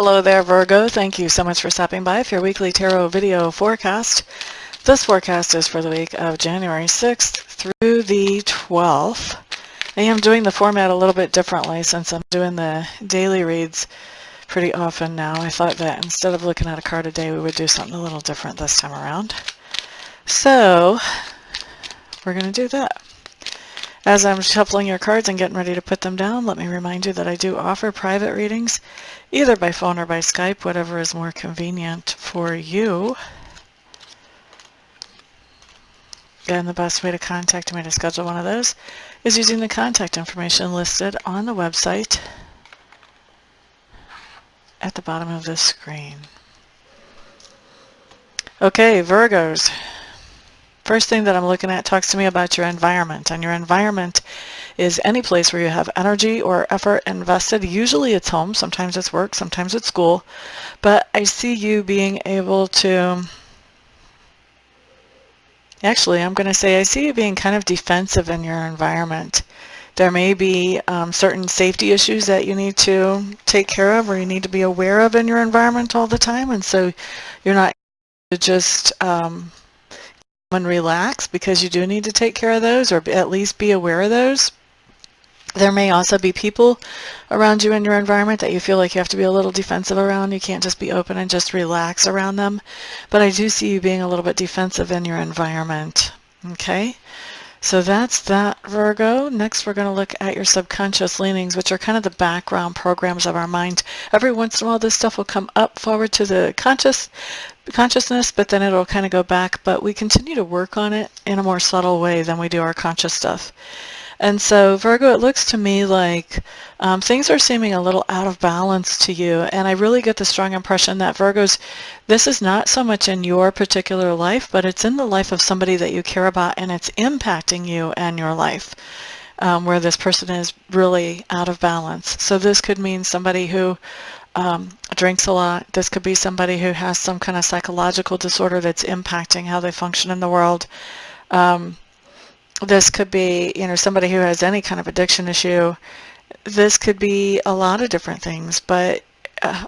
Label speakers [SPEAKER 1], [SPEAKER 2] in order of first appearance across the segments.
[SPEAKER 1] Hello there, Virgo. Thank you so much for stopping by for your weekly tarot video forecast. This forecast is for the week of January 6th through the 12th. I am doing the format a little bit differently since I'm doing the daily reads pretty often now. I thought that instead of looking at a card a day, we would do something a little different this time around. So we're going to do that. As I'm shuffling your cards and getting ready to put them down, let me remind you that I do offer private readings, either by phone or by Skype, whatever is more convenient for you. And the best way to contact me to schedule one of those is using the contact information listed on the website at the bottom of this screen. Okay, Virgos. First thing that I'm looking at talks to me about your environment, and your environment is any place where you have energy or effort invested. Usually it's home, sometimes it's work, sometimes it's school, but I see you being able to, actually I'm going to say I see you being kind of defensive in your environment. There may be certain safety issues that you need to take care of or you need to be aware of in your environment all the time, and so you're not just and relax because you do need to take care of those or at least be aware of those. There may also be people around you in your environment that you feel like you have to be a little defensive around. You can't just be open and just relax around them. But I do see you being a little bit defensive in your environment. Okay? So that's that, Virgo. Next, we're going to look at your subconscious leanings, which are kind of the background programs of our mind. Every once in a while, this stuff will come up forward to the consciousness, but then it'll kind of go back. But we continue to work on it in a more subtle way than we do our conscious stuff. And so, Virgo, it looks to me like things are seeming a little out of balance to you, and I really get the strong impression that Virgos, this is not so much in your particular life, but it's in the life of somebody that you care about, and it's impacting you and your life, where this person is really out of balance. So this could mean somebody who drinks a lot. This could be somebody who has some kind of psychological disorder that's impacting how they function in the world. This could be, somebody who has any kind of addiction issue. This could be a lot of different things, but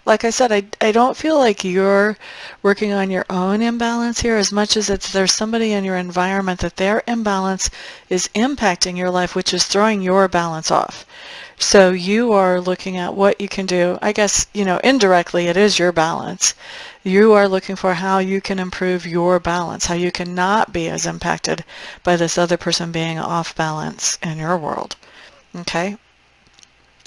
[SPEAKER 1] like I said, I don't feel like you're working on your own imbalance here as much as there's somebody in your environment that their imbalance is impacting your life, which is throwing your balance off. So you are looking at what you can do. I guess, indirectly it is your balance. You are looking for how you can improve your balance, how you can not be as impacted by this other person being off balance in your world. Okay?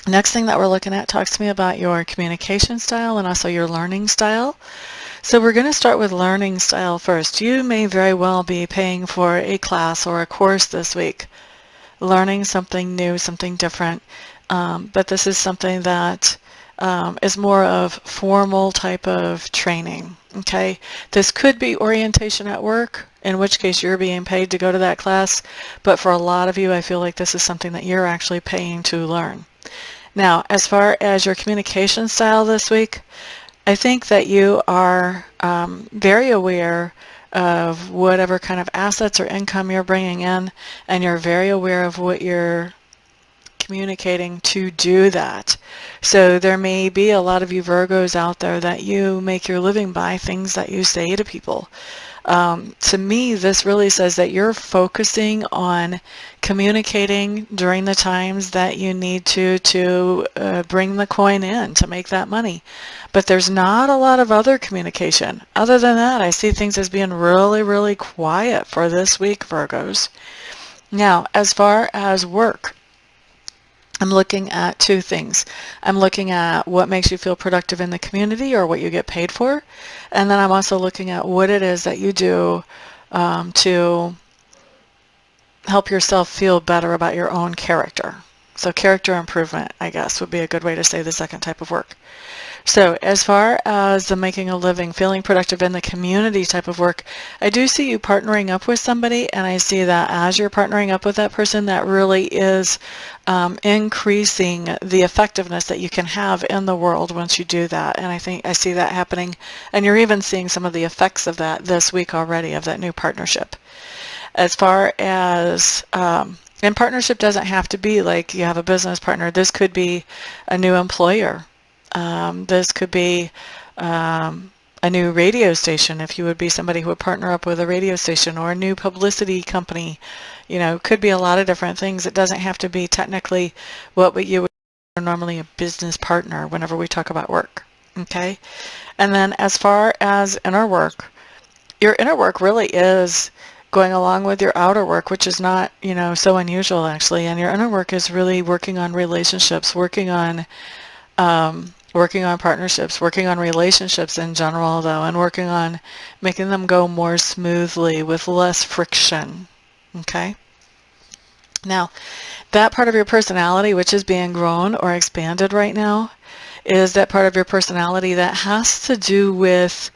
[SPEAKER 1] Next thing that we're looking at talks to me about your communication style and also your learning style. So we're going to start with learning style first. You may very well be paying for a class or a course this week, learning something new, something different, but this is something that is more of formal type of training. Okay, this could be orientation at work, in which case you're being paid to go to that class, but for a lot of you I feel like this is something that you're actually paying to learn. Now, as far as your communication style this week, I think that you are very aware of whatever kind of assets or income you're bringing in, and you're very aware of what you're communicating to do that. So there may be a lot of you Virgos out there that you make your living by things that you say to people. To me, this really says that you're focusing on communicating during the times that you need to bring the coin in to make that money. But there's not a lot of other communication. Other than that, I see things as being really, really quiet for this week, Virgos. Now, as far as work, I'm looking at two things. I'm looking at what makes you feel productive in the community or what you get paid for. And then I'm also looking at what it is that you do to help yourself feel better about your own character. So character improvement, I guess, would be a good way to say the second type of work. So as far as the making a living, feeling productive in the community type of work, I do see you partnering up with somebody, and I see that as you're partnering up with that person, that really is increasing the effectiveness that you can have in the world once you do that. And I think I see that happening, and you're even seeing some of the effects of that this week already, of that new partnership. As far as and partnership doesn't have to be like you have a business partner. This could be a new employer. This could be a new radio station, if you would be somebody who would partner up with a radio station, or a new publicity company. You know, could be a lot of different things. It doesn't have to be technically what you would normally a business partner whenever we talk about work. Okay? And then as far as inner work, your inner work really is going along with your outer work, which is not, you know, so unusual actually. And your inner work is really working on relationships, working on partnerships, working on relationships in general though, and working on making them go more smoothly with less friction. Okay? Now, that part of your personality which is being grown or expanded right now is that part of your personality that has to do with,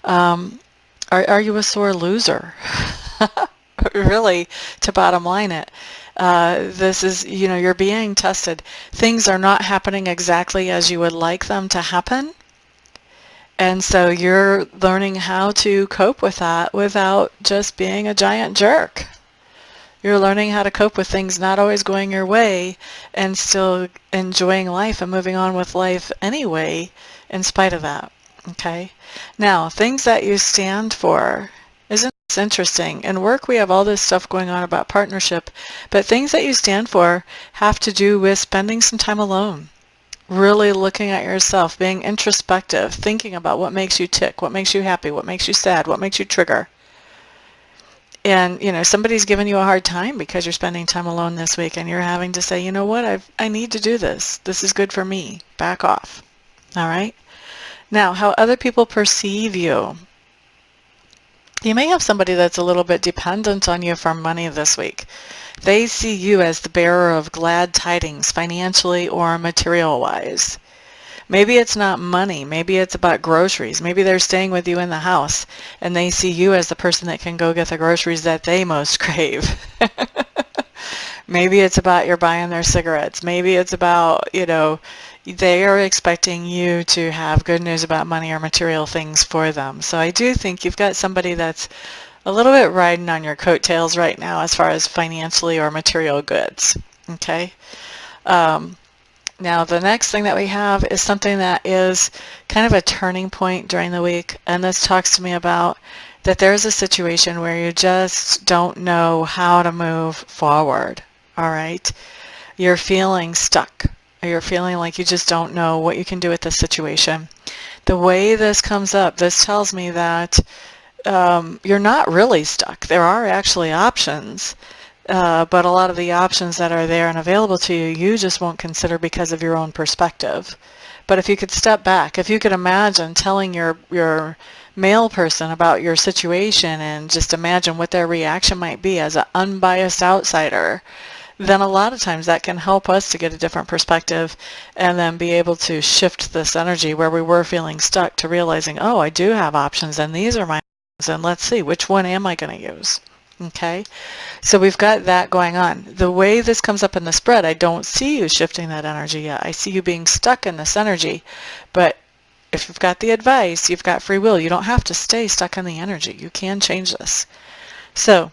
[SPEAKER 1] are you a sore loser? Really, to bottom line it. This is, you know, you're being tested. Things are not happening exactly as you would like them to happen. And so you're learning how to cope with that without just being a giant jerk. You're learning how to cope with things not always going your way and still enjoying life and moving on with life anyway, in spite of that. Okay? Now, things that you stand for. Isn't this interesting? In work, we have all this stuff going on about partnership, but things that you stand for have to do with spending some time alone, really looking at yourself, being introspective, thinking about what makes you tick, what makes you happy, what makes you sad, what makes you trigger. And, you know, somebody's giving you a hard time because you're spending time alone this week, and you're having to say, you know what, I need to do this. This is good for me. Back off. All right? Now, how other people perceive you. You may have somebody that's a little bit dependent on you for money this week. They see you as the bearer of glad tidings, financially or material-wise. Maybe it's not money. Maybe it's about groceries. Maybe they're staying with you in the house, and they see you as the person that can go get the groceries that they most crave. Maybe it's about you're buying their cigarettes. Maybe it's about, you know, they are expecting you to have good news about money or material things for them. So I do think you've got somebody that's a little bit riding on your coattails right now as far as financially or material goods. Okay? Now, the next thing that we have is something that is kind of a turning point during the week, and this talks to me about that there's a situation where you just don't know how to move forward. All right? You're feeling stuck. You're feeling like you just don't know what you can do with this situation. The way this comes up, this tells me that you're not really stuck. There are actually options, but a lot of the options that are there and available to you, you just won't consider because of your own perspective. But if you could step back, if you could imagine telling your male person about your situation and just imagine what their reaction might be as an unbiased outsider, then a lot of times that can help us to get a different perspective and then be able to shift this energy where we were feeling stuck to realizing, oh, I do have options and these are my options, and let's see, which one am I going to use? Okay, so we've got that going on. The way this comes up in the spread, I don't see you shifting that energy yet. I see you being stuck in this energy, but if you've got the advice, you've got free will. You don't have to stay stuck in the energy. You can change this. So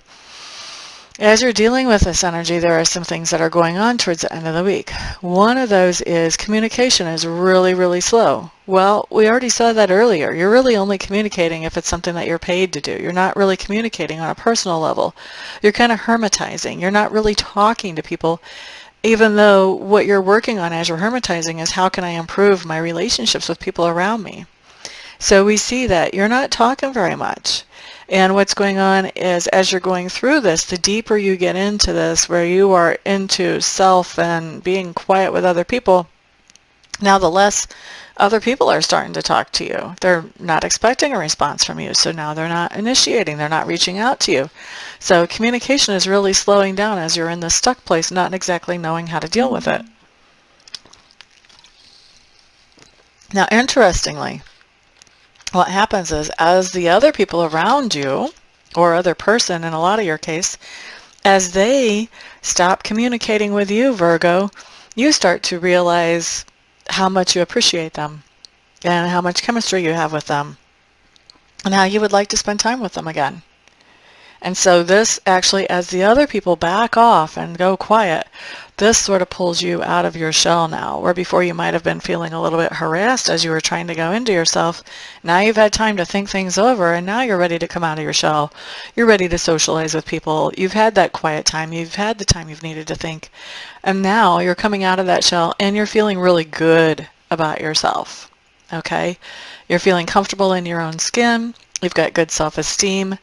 [SPEAKER 1] as you're dealing with this energy, there are some things that are going on towards the end of the week. One of those is communication is really, really slow. Well, we already saw that earlier. You're really only communicating if it's something that you're paid to do. You're not really communicating on a personal level. You're kind of hermitizing. You're not really talking to people, even though what you're working on as you're hermitizing is how can I improve my relationships with people around me. So we see that you're not talking very much. And what's going on is as you're going through this, the deeper you get into this, where you are into self and being quiet with other people, now the less other people are starting to talk to you. They're not expecting a response from you, so now they're not initiating, they're not reaching out to you. So communication is really slowing down as you're in this stuck place, not exactly knowing how to deal with it. Now, interestingly, what happens is as the other people around you, or other person in a lot of your case, as they stop communicating with you, Virgo, you start to realize how much you appreciate them and how much chemistry you have with them and how you would like to spend time with them again. And so this actually, as the other people back off and go quiet, this sort of pulls you out of your shell now, where before you might have been feeling a little bit harassed as you were trying to go into yourself. Now you've had time to think things over, and now you're ready to come out of your shell. You're ready to socialize with people. You've had that quiet time. You've had the time you've needed to think. And now you're coming out of that shell, and you're feeling really good about yourself. Okay? You're feeling comfortable in your own skin. You've got good self-esteem.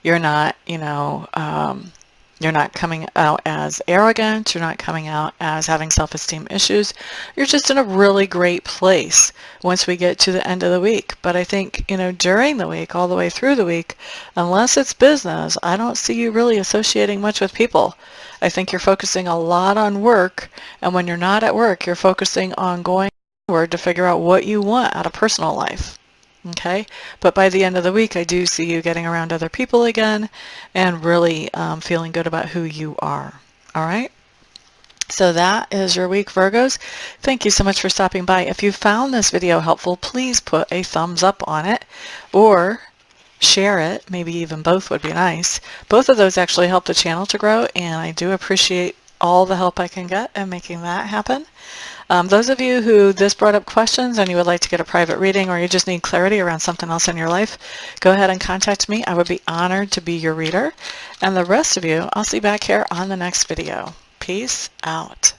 [SPEAKER 1] You're not, you're not coming out as arrogant. You're not coming out as having self-esteem issues. You're just in a really great place once we get to the end of the week. But I think, during the week, all the way through the week, unless it's business, I don't see you really associating much with people. I think you're focusing a lot on work. And when you're not at work, you're focusing on going forward to figure out what you want out of personal life. Okay, but by the end of the week, I do see you getting around other people again and really feeling good about who you are. All right, so that is your week, Virgos. Thank you so much for stopping by. If you found this video helpful, please put a thumbs up on it or share it. Maybe even both would be nice. Both of those actually help the channel to grow, and I do appreciate all the help I can get in making that happen. Those of you who this brought up questions and you would like to get a private reading, or you just need clarity around something else in your life, go ahead and contact me. I would be honored to be your reader. And the rest of you, I'll see you back here on the next video. Peace out.